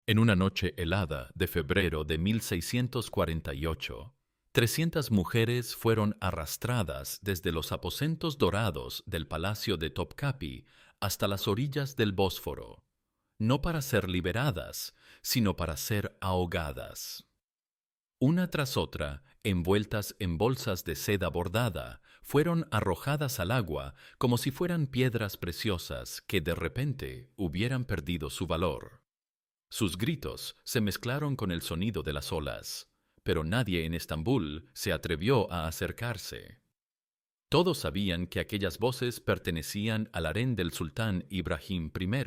En una noche helada de febrero de 1648, 300 mujeres fueron arrastradas desde los aposentos dorados del palacio de Topkapi hasta las orillas del Bósforo, no para ser liberadas, sino para ser ahogadas. Una tras otra, envueltas en bolsas de seda bordada, fueron arrojadas al agua como si fueran piedras preciosas que de repente hubieran perdido su valor. Sus gritos se mezclaron con el sonido de las olas, pero nadie en Estambul se atrevió a acercarse. Todos sabían que aquellas voces pertenecían al harén del sultán Ibrahim I,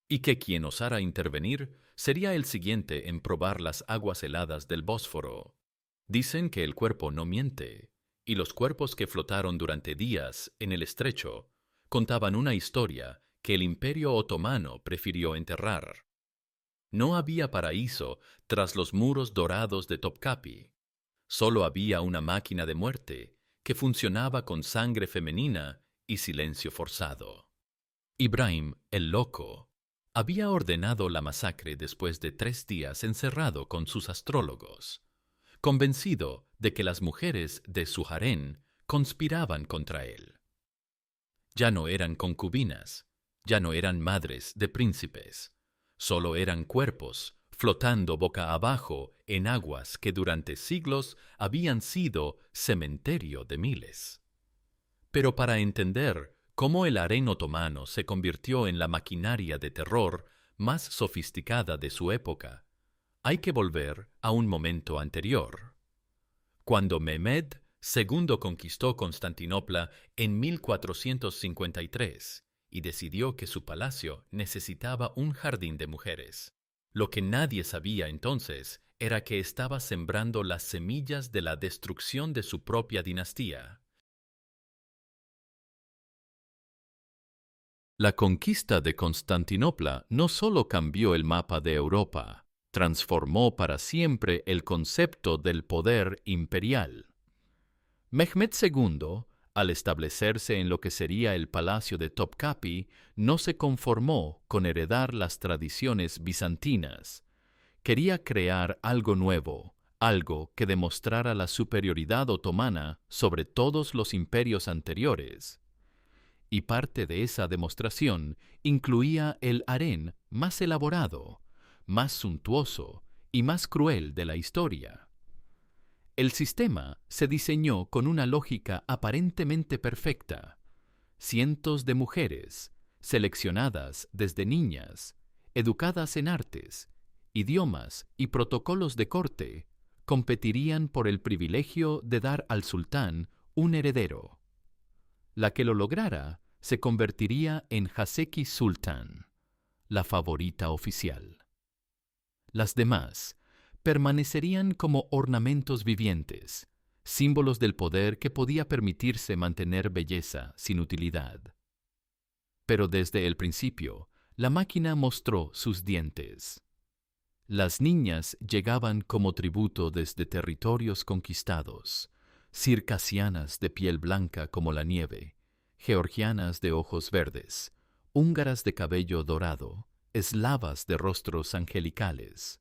y que quien osara intervenir sería el siguiente en probar las aguas heladas del Bósforo. Dicen que el cuerpo no miente, y los cuerpos que flotaron durante días en el estrecho contaban una historia que el Imperio Otomano prefirió enterrar. No había paraíso tras los muros dorados de Topkapi. Solo había una máquina de muerte que funcionaba con sangre femenina y silencio forzado. Ibrahim, el loco, había ordenado la masacre después de 3 días encerrado con sus astrólogos, convencido de que las mujeres de su harén conspiraban contra él. Ya no eran concubinas, ya no eran madres de príncipes, solo eran cuerpos flotando boca abajo en aguas que durante siglos habían sido cementerio de miles. Pero para entender cómo el harén otomano se convirtió en la maquinaria de terror más sofisticada de su época, hay que volver a un momento anterior. Cuando Mehmed II conquistó Constantinopla en 1453 y decidió que su palacio necesitaba un jardín de mujeres. Lo que nadie sabía entonces era que estaba sembrando las semillas de la destrucción de su propia dinastía. La conquista de Constantinopla no solo cambió el mapa de Europa, transformó para siempre el concepto del poder imperial. Mehmed II, al establecerse en lo que sería el palacio de Topkapi, no se conformó con heredar las tradiciones bizantinas. Quería crear algo nuevo, algo que demostrara la superioridad otomana sobre todos los imperios anteriores. Y parte de esa demostración incluía el harén más elaborado, más suntuoso y más cruel de la historia. El sistema se diseñó con una lógica aparentemente perfecta. Cientos de mujeres, seleccionadas desde niñas, educadas en artes, idiomas y protocolos de corte, competirían por el privilegio de dar al sultán un heredero. La que lo lograra se convertiría en Haseki Sultan, la favorita oficial. Las demás permanecerían como ornamentos vivientes, símbolos del poder que podía permitirse mantener belleza sin utilidad. Pero desde el principio, la máquina mostró sus dientes. Las niñas llegaban como tributo desde territorios conquistados, circasianas de piel blanca como la nieve, georgianas de ojos verdes, húngaras de cabello dorado, eslavas de rostros angelicales.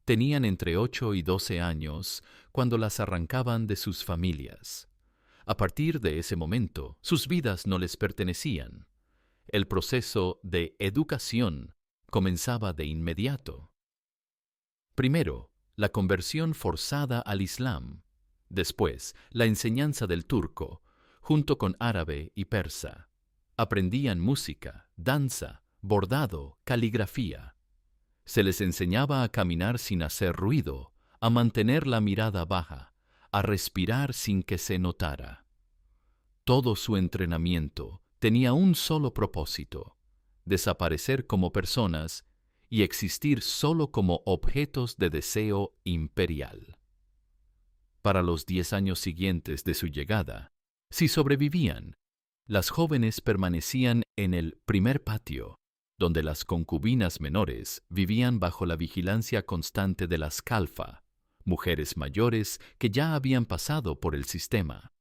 Tenían entre 8 y 12 años cuando las arrancaban de sus familias. A partir de ese momento, sus vidas no les pertenecían. El proceso de educación comenzaba de inmediato. Primero, la conversión forzada al Islam. Después, la enseñanza del turco, junto con árabe y persa. Aprendían música, danza, bordado, caligrafía. Se les enseñaba a caminar sin hacer ruido, a mantener la mirada baja, a respirar sin que se notara. Todo su entrenamiento tenía un solo propósito: desaparecer como personas y existir solo como objetos de deseo imperial. Para los 10 años siguientes de su llegada, si sobrevivían, las jóvenes permanecían en el primer patio, donde las concubinas menores vivían bajo la vigilancia constante de las Kalfa, mujeres mayores que ya habían pasado por el sistema.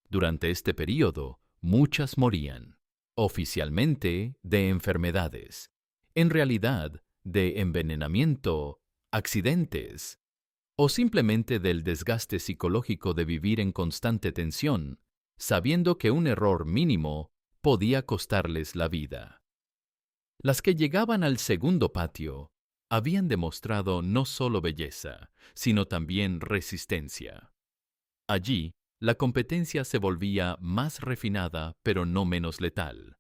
Durante este período, muchas morían, oficialmente de enfermedades. En realidad, de envenenamiento, accidentes, o simplemente del desgaste psicológico de vivir en constante tensión, sabiendo que un error mínimo podía costarles la vida. Las que llegaban al segundo patio habían demostrado no solo belleza, sino también resistencia. Allí, la competencia se volvía más refinada, pero no menos letal.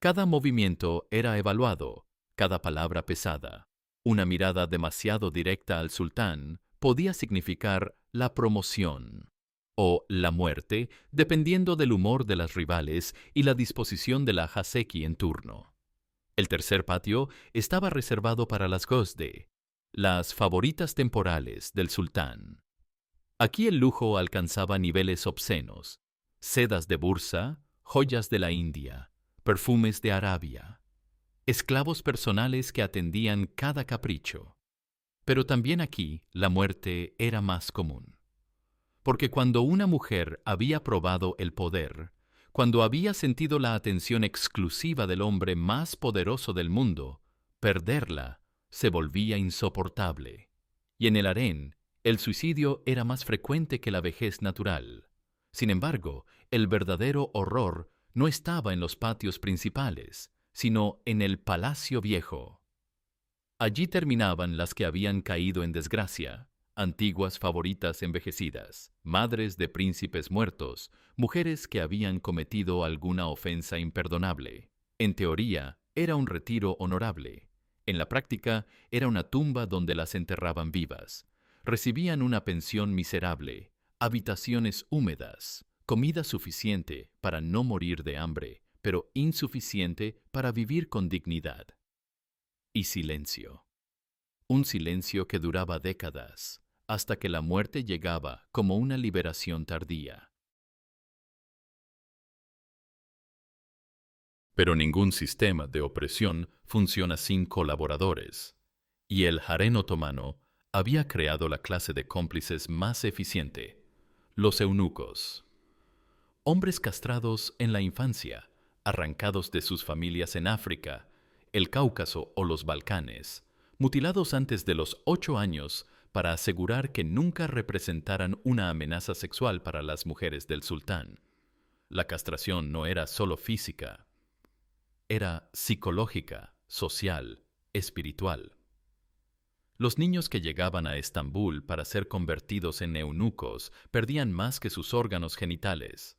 Cada movimiento era evaluado, cada palabra pesada. Una mirada demasiado directa al sultán podía significar la promoción o la muerte, dependiendo del humor de las rivales y la disposición de la Haseki en turno. El tercer patio estaba reservado para las Gosde, las favoritas temporales del sultán. Aquí el lujo alcanzaba niveles obscenos: sedas de Bursa, joyas de la India, perfumes de Arabia, esclavos personales que atendían cada capricho. Pero también aquí la muerte era más común. Porque cuando una mujer había probado el poder, cuando había sentido la atención exclusiva del hombre más poderoso del mundo, perderla se volvía insoportable. Y en el harén, el suicidio era más frecuente que la vejez natural. Sin embargo, el verdadero horror no estaba en los patios principales, sino en el Palacio Viejo. Allí terminaban las que habían caído en desgracia, antiguas favoritas envejecidas, madres de príncipes muertos, mujeres que habían cometido alguna ofensa imperdonable. En teoría, era un retiro honorable. En la práctica, era una tumba donde las enterraban vivas. Recibían una pensión miserable, habitaciones húmedas, comida suficiente para no morir de hambre, pero insuficiente para vivir con dignidad. Y silencio. Un silencio que duraba décadas, hasta que la muerte llegaba como una liberación tardía. Pero ningún sistema de opresión funciona sin colaboradores, y el harén otomano había creado la clase de cómplices más eficiente: los eunucos. Hombres castrados en la infancia, arrancados de sus familias en África, el Cáucaso o los Balcanes, mutilados antes de los 8 años para asegurar que nunca representaran una amenaza sexual para las mujeres del sultán. La castración no era solo física, era psicológica, social, espiritual. Los niños que llegaban a Estambul para ser convertidos en eunucos perdían más que sus órganos genitales.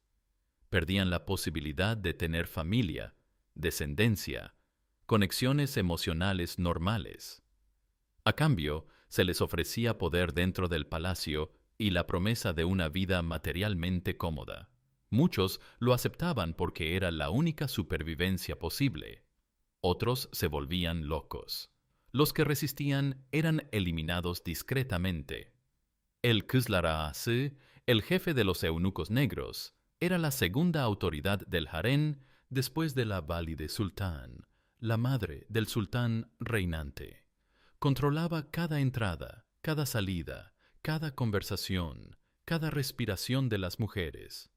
Perdían la posibilidad de tener familia, descendencia, conexiones emocionales normales. A cambio, se les ofrecía poder dentro del palacio y la promesa de una vida materialmente cómoda. Muchos lo aceptaban porque era la única supervivencia posible. Otros se volvían locos. Los que resistían eran eliminados discretamente. El Kızlar-Ağası, el jefe de los eunucos negros, era la segunda autoridad del harén después de la Valide Sultán, la madre del sultán reinante. Controlaba cada entrada, cada salida, cada conversación, cada respiración de las mujeres.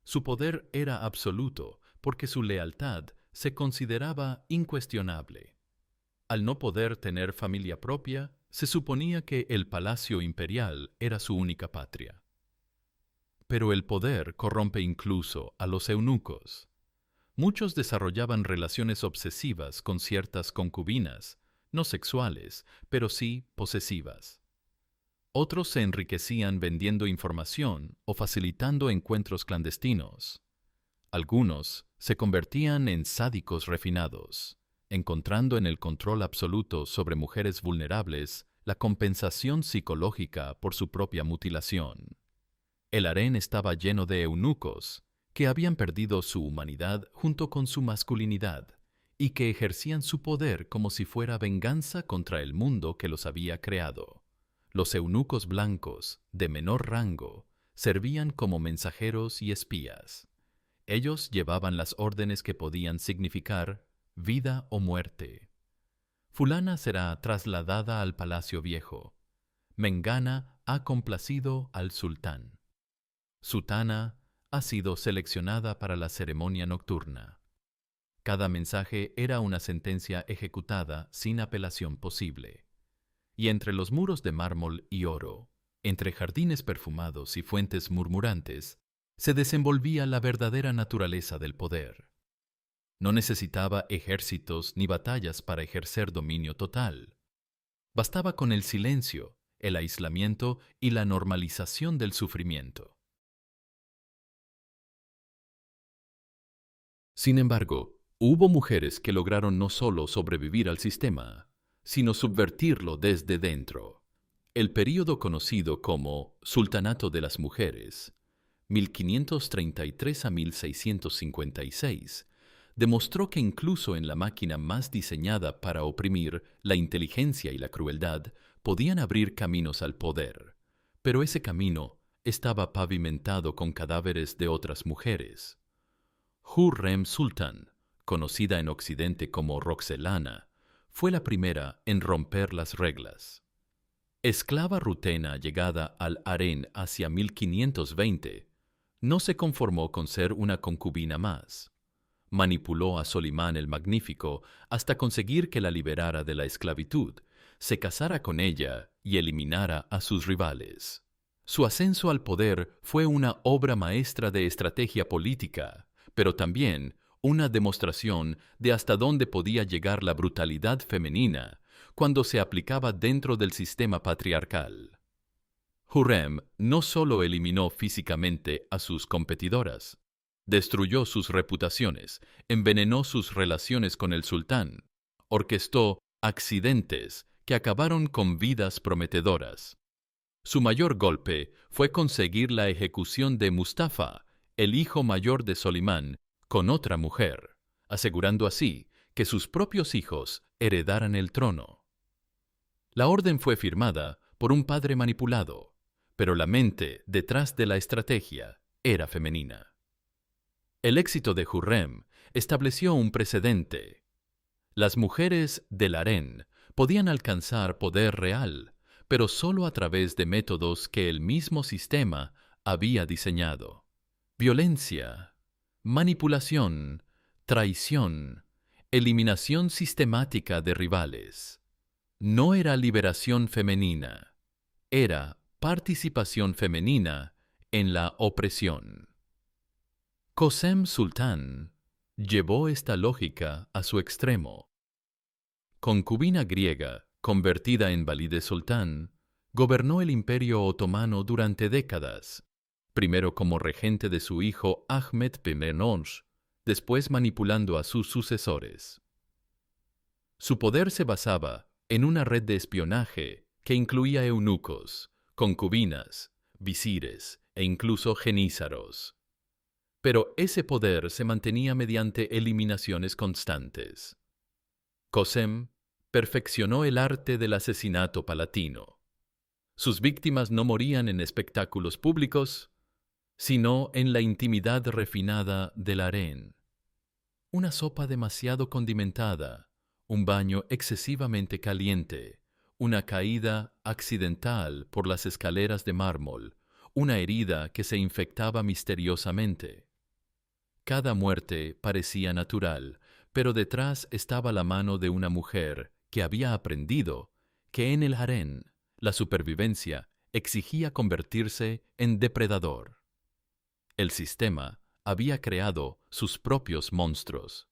Su poder era absoluto porque su lealtad se consideraba incuestionable. Al no poder tener familia propia, se suponía que el palacio imperial era su única patria. Pero el poder corrompe incluso a los eunucos. Muchos desarrollaban relaciones obsesivas con ciertas concubinas, no sexuales, pero sí posesivas. Otros se enriquecían vendiendo información o facilitando encuentros clandestinos. Algunos se convertían en sádicos refinados, encontrando en el control absoluto sobre mujeres vulnerables la compensación psicológica por su propia mutilación. El harén estaba lleno de eunucos que habían perdido su humanidad junto con su masculinidad y que ejercían su poder como si fuera venganza contra el mundo que los había creado. Los eunucos blancos, de menor rango, servían como mensajeros y espías. Ellos llevaban las órdenes que podían significar vida o muerte. Fulana será trasladada al Palacio Viejo. Mengana ha complacido al sultán. Sutana ha sido seleccionada para la ceremonia nocturna. Cada mensaje era una sentencia ejecutada sin apelación posible. Y entre los muros de mármol y oro, entre jardines perfumados y fuentes murmurantes, se desenvolvía la verdadera naturaleza del poder. No necesitaba ejércitos ni batallas para ejercer dominio total. Bastaba con el silencio, el aislamiento y la normalización del sufrimiento. Sin embargo, hubo mujeres que lograron no solo sobrevivir al sistema, sino subvertirlo desde dentro. El período conocido como Sultanato de las Mujeres, 1533 a 1656, demostró que incluso en la máquina más diseñada para oprimir, la inteligencia y la crueldad podían abrir caminos al poder. Pero ese camino estaba pavimentado con cadáveres de otras mujeres. Hürrem Sultan, conocida en Occidente como Roxelana, fue la primera en romper las reglas. Esclava rutena llegada al harén hacia 1520, no se conformó con ser una concubina más. Manipuló a Solimán el Magnífico hasta conseguir que la liberara de la esclavitud, se casara con ella y eliminara a sus rivales. Su ascenso al poder fue una obra maestra de estrategia política, pero también una demostración de hasta dónde podía llegar la brutalidad femenina cuando se aplicaba dentro del sistema patriarcal. Hürrem no solo eliminó físicamente a sus competidoras, destruyó sus reputaciones, envenenó sus relaciones con el sultán, orquestó accidentes que acabaron con vidas prometedoras. Su mayor golpe fue conseguir la ejecución de Mustafa, el hijo mayor de Solimán, con otra mujer, asegurando así que sus propios hijos heredaran el trono. La orden fue firmada por un padre manipulado, pero la mente detrás de la estrategia era femenina. El éxito de Hürrem estableció un precedente. Las mujeres del harén podían alcanzar poder real, pero solo a través de métodos que el mismo sistema había diseñado. Violencia, manipulación, traición, eliminación sistemática de rivales. No era liberación femenina, era participación femenina en la opresión. Kösem Sultán llevó esta lógica a su extremo. Concubina griega, convertida en valide sultán, gobernó el Imperio Otomano durante décadas, primero como regente de su hijo Ahmed Pimenoj, después manipulando a sus sucesores. Su poder se basaba en una red de espionaje que incluía eunucos, concubinas, visires e incluso genízaros. Pero ese poder se mantenía mediante eliminaciones constantes. Kösem perfeccionó el arte del asesinato palatino. Sus víctimas no morían en espectáculos públicos, sino en la intimidad refinada del harén. Una sopa demasiado condimentada, un baño excesivamente caliente, una caída accidental por las escaleras de mármol, una herida que se infectaba misteriosamente. Cada muerte parecía natural, pero detrás estaba la mano de una mujer que había aprendido que en el harén la supervivencia exigía convertirse en depredador. El sistema había creado sus propios monstruos,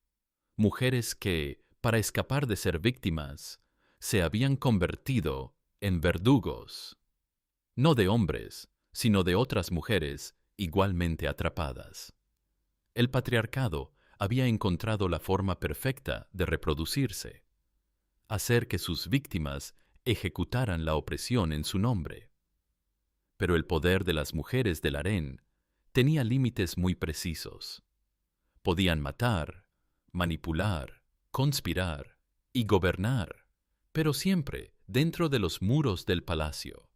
mujeres que, para escapar de ser víctimas, se habían convertido en verdugos, no de hombres, sino de otras mujeres igualmente atrapadas. El patriarcado había encontrado la forma perfecta de reproducirse, hacer que sus víctimas ejecutaran la opresión en su nombre. Pero el poder de las mujeres del harén tenía límites muy precisos. Podían matar, manipular, conspirar y gobernar, pero siempre dentro de los muros del palacio.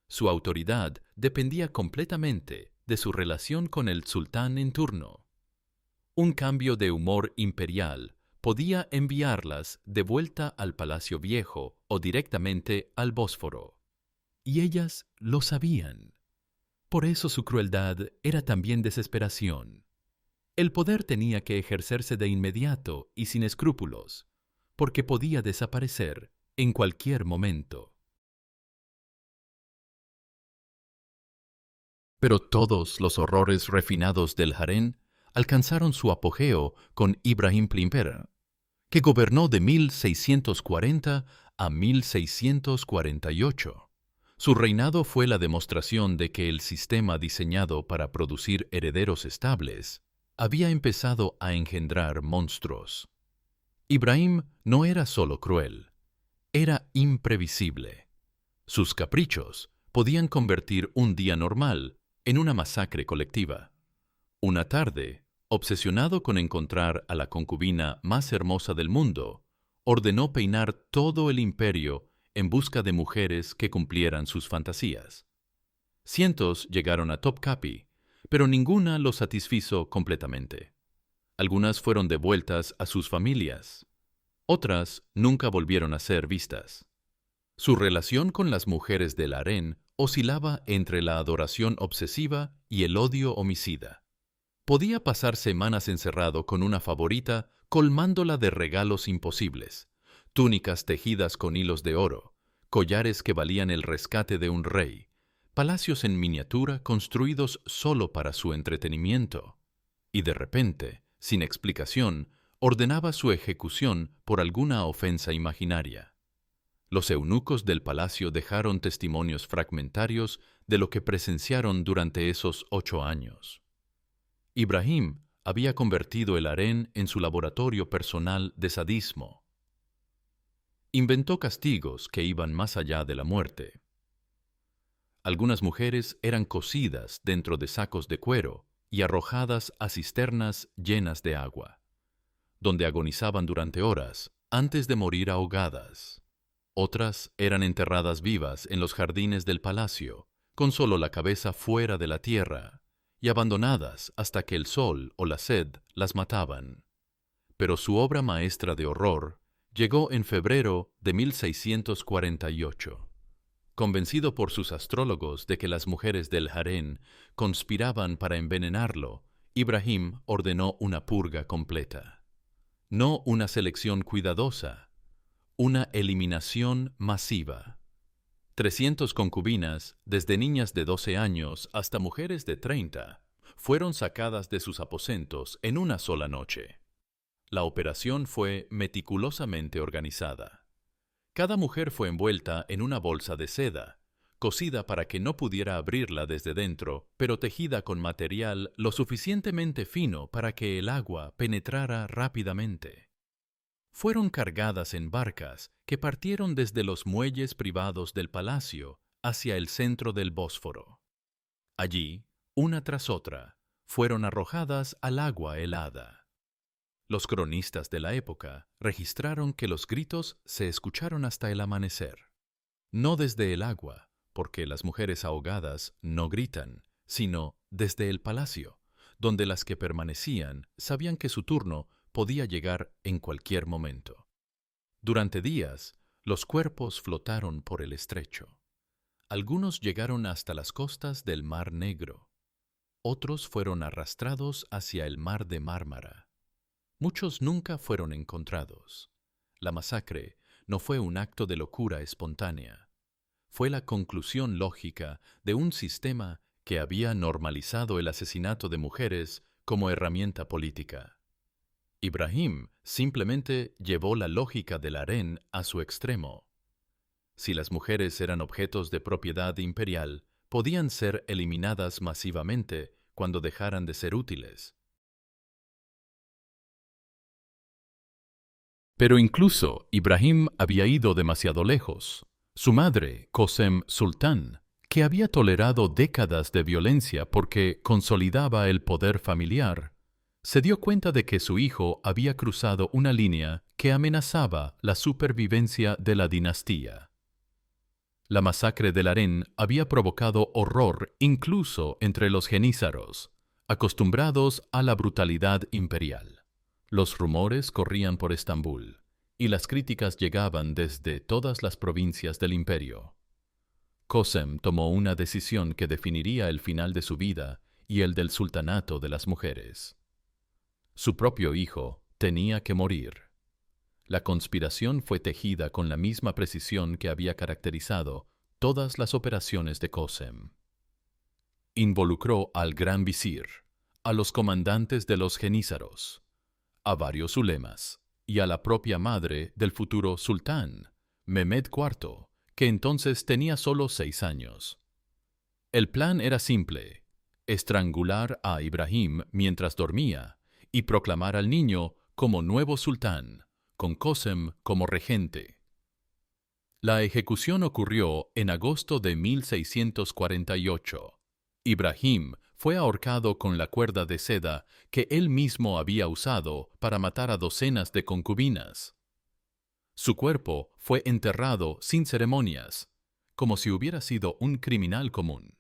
Su autoridad dependía completamente de su relación con el sultán en turno. Un cambio de humor imperial podía enviarlas de vuelta al Palacio Viejo o directamente al Bósforo. Y ellas lo sabían. Por eso su crueldad era también desesperación. El poder tenía que ejercerse de inmediato y sin escrúpulos, porque podía desaparecer en cualquier momento. Pero todos los horrores refinados del harén alcanzaron su apogeo con Ibrahim I, que gobernó de 1640 a 1648. Su reinado fue la demostración de que el sistema diseñado para producir herederos estables había empezado a engendrar monstruos. Ibrahim no era solo cruel, era imprevisible. Sus caprichos podían convertir un día normal en una masacre colectiva. Una tarde, obsesionado con encontrar a la concubina más hermosa del mundo, ordenó peinar todo el imperio en busca de mujeres que cumplieran sus fantasías. Cientos llegaron a Topkapi, pero ninguna los satisfizo completamente. Algunas fueron devueltas a sus familias. Otras nunca volvieron a ser vistas. Su relación con las mujeres del harén oscilaba entre la adoración obsesiva y el odio homicida. Podía pasar semanas encerrado con una favorita, colmándola de regalos imposibles, túnicas tejidas con hilos de oro, collares que valían el rescate de un rey, palacios en miniatura construidos solo para su entretenimiento. Y de repente, sin explicación, ordenaba su ejecución por alguna ofensa imaginaria. Los eunucos del palacio dejaron testimonios fragmentarios de lo que presenciaron durante esos 8 años. Ibrahim había convertido el harén en su laboratorio personal de sadismo. Inventó castigos que iban más allá de la muerte. Algunas mujeres eran cocidas dentro de sacos de cuero y arrojadas a cisternas llenas de agua, donde agonizaban durante horas antes de morir ahogadas. Otras eran enterradas vivas en los jardines del palacio, con solo la cabeza fuera de la tierra, y abandonadas hasta que el sol o la sed las mataban. Pero su obra maestra de horror llegó en febrero de 1648. Convencido por sus astrólogos de que las mujeres del harén conspiraban para envenenarlo, Ibrahim ordenó una purga completa. No una selección cuidadosa, una eliminación masiva. 300 concubinas, desde niñas de 12 años hasta mujeres de 30, fueron sacadas de sus aposentos en una sola noche. La operación fue meticulosamente organizada. Cada mujer fue envuelta en una bolsa de seda, cosida para que no pudiera abrirla desde dentro, pero tejida con material lo suficientemente fino para que el agua penetrara rápidamente. Fueron cargadas en barcas que partieron desde los muelles privados del palacio hacia el centro del Bósforo. Allí, una tras otra, fueron arrojadas al agua helada. Los cronistas de la época registraron que los gritos se escucharon hasta el amanecer. No desde el agua, porque las mujeres ahogadas no gritan, sino desde el palacio, donde las que permanecían sabían que su turno podía llegar en cualquier momento. Durante días, los cuerpos flotaron por el estrecho. Algunos llegaron hasta las costas del Mar Negro. Otros fueron arrastrados hacia el Mar de Mármara. Muchos nunca fueron encontrados. La masacre no fue un acto de locura espontánea. Fue la conclusión lógica de un sistema que había normalizado el asesinato de mujeres como herramienta política. Ibrahim simplemente llevó la lógica del harén a su extremo. Si las mujeres eran objetos de propiedad imperial, podían ser eliminadas masivamente cuando dejaran de ser útiles. Pero incluso Ibrahim había ido demasiado lejos. Su madre, Qosem Sultán, que había tolerado décadas de violencia porque consolidaba el poder familiar, se dio cuenta de que su hijo había cruzado una línea que amenazaba la supervivencia de la dinastía. La masacre del harén había provocado horror incluso entre los genízaros, acostumbrados a la brutalidad imperial. Los rumores corrían por Estambul, y las críticas llegaban desde todas las provincias del imperio. Qosem tomó una decisión que definiría el final de su vida y el del sultanato de las mujeres. Su propio hijo tenía que morir. La conspiración fue tejida con la misma precisión que había caracterizado todas las operaciones de Qasem. Involucró al gran visir, a los comandantes de los jenízaros, a varios ulemas y a la propia madre del futuro sultán, Mehmed IV, que entonces tenía solo 6 años. El plan era simple: estrangular a Ibrahim mientras dormía y proclamar al niño como nuevo sultán, con Qasem como regente. La ejecución ocurrió en agosto de 1648. Ibrahim fue ahorcado con la cuerda de seda que él mismo había usado para matar a docenas de concubinas. Su cuerpo fue enterrado sin ceremonias, como si hubiera sido un criminal común.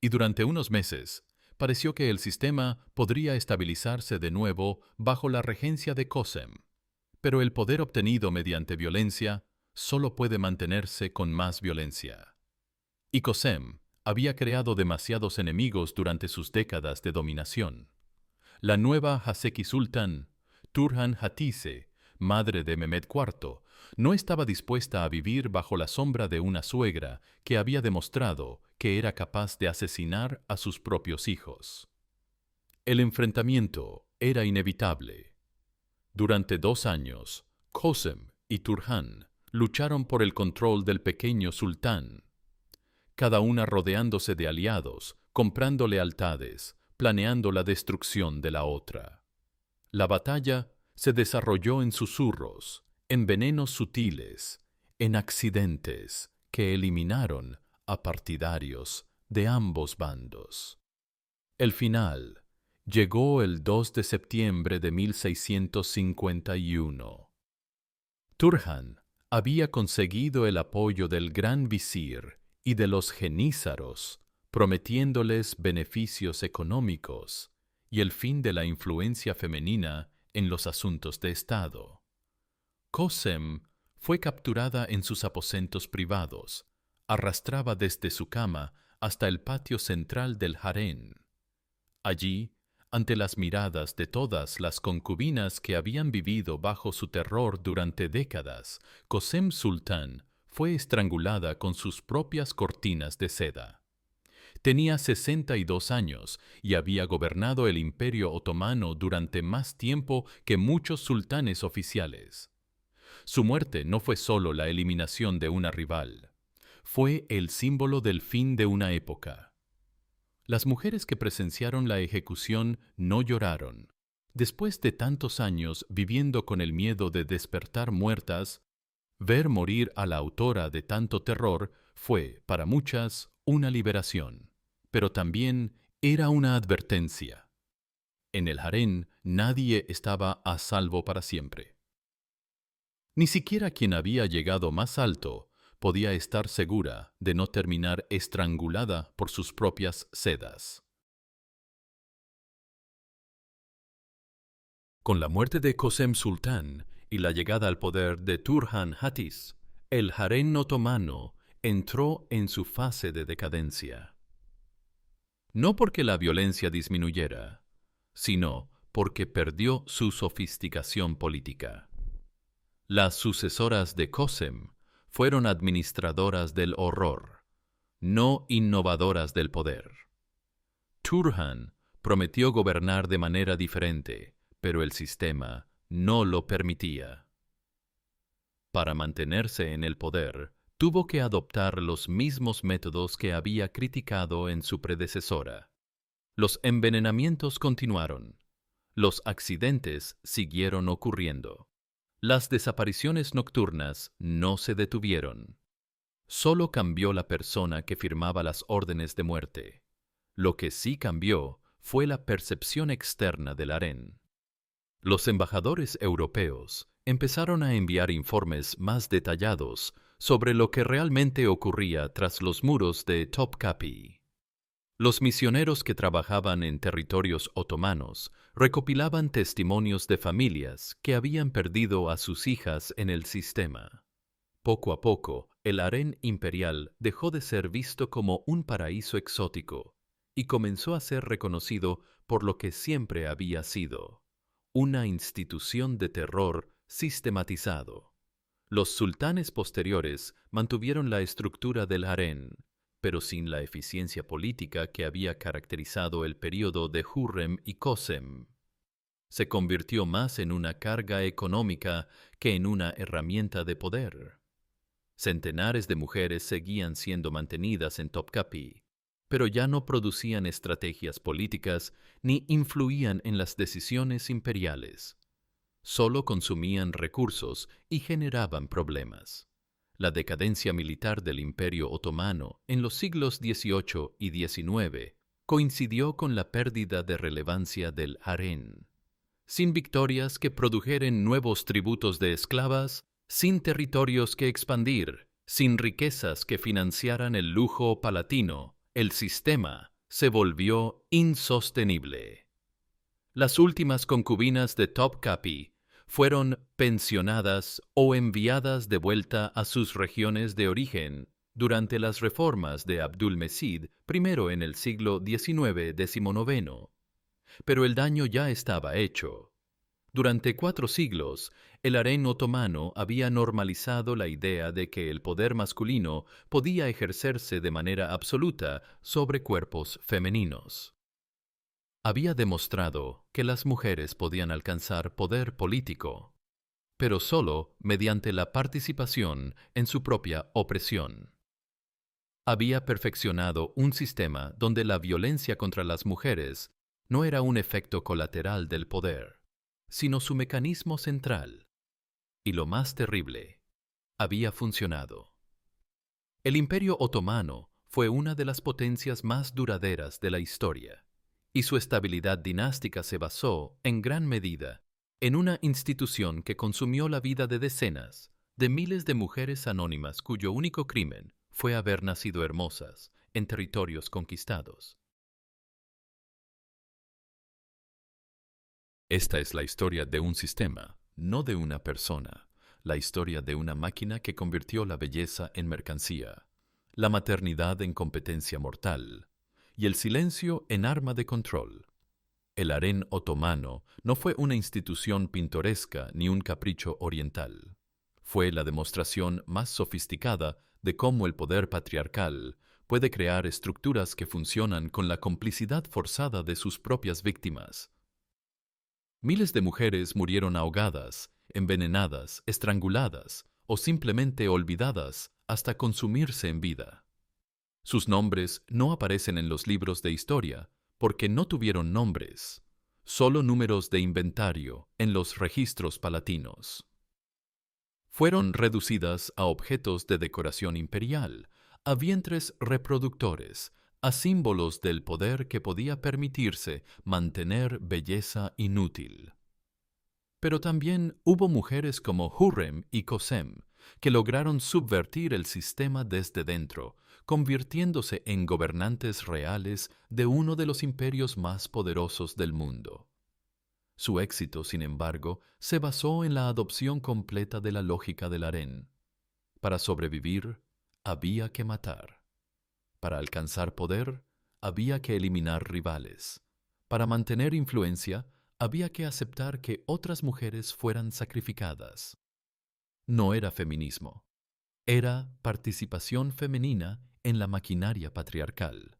Y durante unos meses, pareció que el sistema podría estabilizarse de nuevo bajo la regencia de Qasem. Pero el poder obtenido mediante violencia solo puede mantenerse con más violencia. Y Qasem había creado demasiados enemigos durante sus décadas de dominación. La nueva Haseki Sultan, Turhan Hatise, madre de Mehmed IV, no estaba dispuesta a vivir bajo la sombra de una suegra que había demostrado que era capaz de asesinar a sus propios hijos. El enfrentamiento era inevitable. Durante 2 años, Qasem y Turhan lucharon por el control del pequeño sultán, cada una rodeándose de aliados, comprando lealtades, planeando la destrucción de la otra. La batalla se desarrolló en susurros, en venenos sutiles, en accidentes que eliminaron a partidarios de ambos bandos. El final llegó el 2 de septiembre de 1651. Turhan había conseguido el apoyo del gran visir y de los jenízaros, prometiéndoles beneficios económicos y el fin de la influencia femenina en los asuntos de Estado. Qasem fue capturada en sus aposentos privados, arrastraba desde su cama hasta el patio central del harén. Allí, ante las miradas de todas las concubinas que habían vivido bajo su terror durante décadas, Qasem Sultán fue estrangulada con sus propias cortinas de seda. Tenía 62 años y había gobernado el Imperio Otomano durante más tiempo que muchos sultanes oficiales. Su muerte no fue solo la eliminación de una rival, fue el símbolo del fin de una época. Las mujeres que presenciaron la ejecución no lloraron. Después de tantos años viviendo con el miedo de despertar muertas, ver morir a la autora de tanto terror fue, para muchas, una liberación, pero también era una advertencia. En el harén nadie estaba a salvo para siempre. Ni siquiera quien había llegado más alto podía estar segura de no terminar estrangulada por sus propias sedas. Con la muerte de Qasem Sultán y la llegada al poder de Turhan Hatis, el harén otomano entró en su fase de decadencia. No porque la violencia disminuyera, sino porque perdió su sofisticación política. Las sucesoras de Qasem fueron administradoras del horror, no innovadoras del poder. Turhan prometió gobernar de manera diferente, pero el sistema no lo permitía. Para mantenerse en el poder, tuvo que adoptar los mismos métodos que había criticado en su predecesora. Los envenenamientos continuaron. Los accidentes siguieron ocurriendo. Las desapariciones nocturnas no se detuvieron. Solo cambió la persona que firmaba las órdenes de muerte. Lo que sí cambió fue la percepción externa del harén. Los embajadores europeos empezaron a enviar informes más detallados sobre lo que realmente ocurría tras los muros de Topkapi. Los misioneros que trabajaban en territorios otomanos recopilaban testimonios de familias que habían perdido a sus hijas en el sistema. Poco a poco, el harén imperial dejó de ser visto como un paraíso exótico y comenzó a ser reconocido por lo que siempre había sido: una institución de terror sistematizado. Los sultanes posteriores mantuvieron la estructura del harén, pero sin la eficiencia política que había caracterizado el período de Hurrem y Qasem. Se convirtió más en una carga económica que en una herramienta de poder. Centenares de mujeres seguían siendo mantenidas en Topkapi, pero ya no producían estrategias políticas ni influían en las decisiones imperiales. Solo consumían recursos y generaban problemas. La decadencia militar del Imperio Otomano en los siglos XVIII y XIX coincidió con la pérdida de relevancia del harén. Sin victorias que produjeran nuevos tributos de esclavas, sin territorios que expandir, sin riquezas que financiaran el lujo palatino, el sistema se volvió insostenible. Las últimas concubinas de Topkapi fueron pensionadas o enviadas de vuelta a sus regiones de origen durante las reformas de Abdülmecid I en el siglo XIX. Pero el daño ya estaba hecho. Durante 4 siglos, el harén otomano había normalizado la idea de que el poder masculino podía ejercerse de manera absoluta sobre cuerpos femeninos. Había demostrado que las mujeres podían alcanzar poder político, pero solo mediante la participación en su propia opresión. Había perfeccionado un sistema donde la violencia contra las mujeres no era un efecto colateral del poder, sino su mecanismo central. Y lo más terrible, había funcionado. El Imperio Otomano fue una de las potencias más duraderas de la historia, y su estabilidad dinástica se basó, en gran medida, en una institución que consumió la vida de decenas de miles de mujeres anónimas cuyo único crimen fue haber nacido hermosas en territorios conquistados. Esta es la historia de un sistema, no de una persona, la historia de una máquina que convirtió la belleza en mercancía, la maternidad en competencia mortal y el silencio en arma de control. El harén otomano no fue una institución pintoresca ni un capricho oriental. Fue la demostración más sofisticada de cómo el poder patriarcal puede crear estructuras que funcionan con la complicidad forzada de sus propias víctimas. Miles de mujeres murieron ahogadas, envenenadas, estranguladas o simplemente olvidadas hasta consumirse en vida. Sus nombres no aparecen en los libros de historia porque no tuvieron nombres, solo números de inventario en los registros palatinos. Fueron reducidas a objetos de decoración imperial, a vientres reproductores, a símbolos del poder que podía permitirse mantener belleza inútil. Pero también hubo mujeres como Hurrem y Qasem, que lograron subvertir el sistema desde dentro, convirtiéndose en gobernantes reales de uno de los imperios más poderosos del mundo. Su éxito, sin embargo, se basó en la adopción completa de la lógica del harén. Para sobrevivir, había que matar. Para alcanzar poder, había que eliminar rivales. Para mantener influencia, había que aceptar que otras mujeres fueran sacrificadas. No era feminismo. Era participación femenina en la maquinaria patriarcal.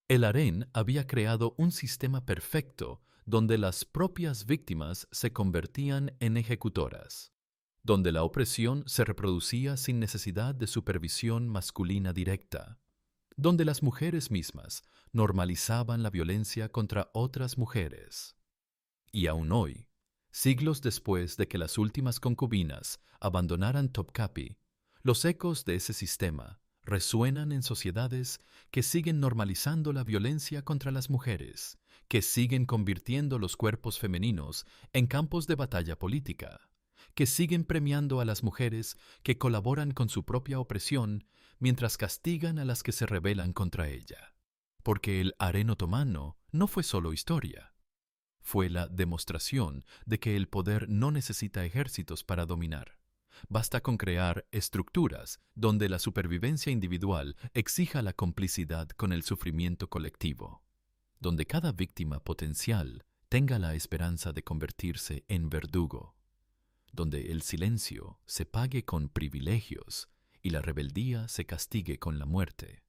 El harén había creado un sistema perfecto donde las propias víctimas se convertían en ejecutoras, donde la opresión se reproducía sin necesidad de supervisión masculina directa, donde las mujeres mismas normalizaban la violencia contra otras mujeres. Y aún hoy, siglos después de que las últimas concubinas abandonaran Topkapi, los ecos de ese sistema resuenan en sociedades que siguen normalizando la violencia contra las mujeres, que siguen convirtiendo los cuerpos femeninos en campos de batalla política, que siguen premiando a las mujeres que colaboran con su propia opresión mientras castigan a las que se rebelan contra ella. Porque el harén otomano no fue solo historia. Fue la demostración de que el poder no necesita ejércitos para dominar. Basta con crear estructuras donde la supervivencia individual exija la complicidad con el sufrimiento colectivo, donde cada víctima potencial tenga la esperanza de convertirse en verdugo, donde el silencio se pague con privilegios y la rebeldía se castigue con la muerte.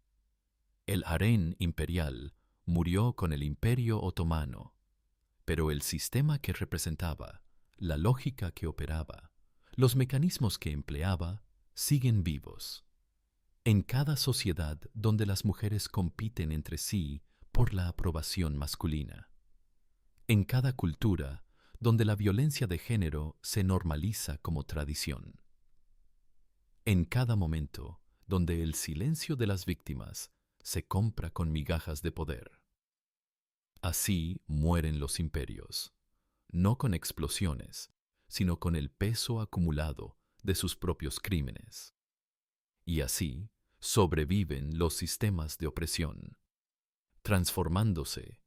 El harén imperial murió con el Imperio Otomano, pero el sistema que representaba, la lógica que operaba, los mecanismos que empleaba, siguen vivos. En cada sociedad donde las mujeres compiten entre sí por la aprobación masculina. En cada cultura donde la violencia de género se normaliza como tradición. En cada momento donde el silencio de las víctimas se compra con migajas de poder. Así mueren los imperios, no con explosiones, sino con el peso acumulado de sus propios crímenes. Y así sobreviven los sistemas de opresión, transformándose,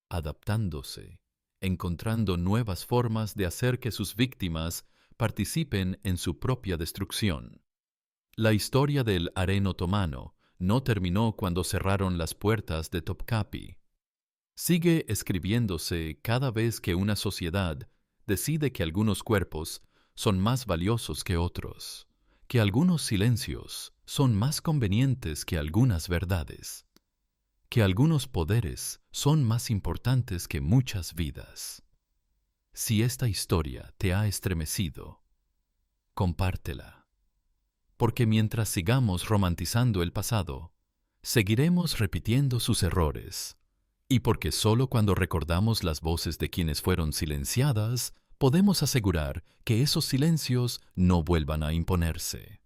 adaptándose, encontrando nuevas formas de hacer que sus víctimas participen en su propia destrucción. La historia del harén otomano no terminó cuando cerraron las puertas de Topkapi. Sigue escribiéndose cada vez que una sociedad decide que algunos cuerpos son más valiosos que otros, que algunos silencios son más convenientes que algunas verdades, que algunos poderes son más importantes que muchas vidas. Si esta historia te ha estremecido, compártela, porque mientras sigamos romantizando el pasado, seguiremos repitiendo sus errores, y porque solo cuando recordamos las voces de quienes fueron silenciadas, podemos asegurar que esos silencios no vuelvan a imponerse.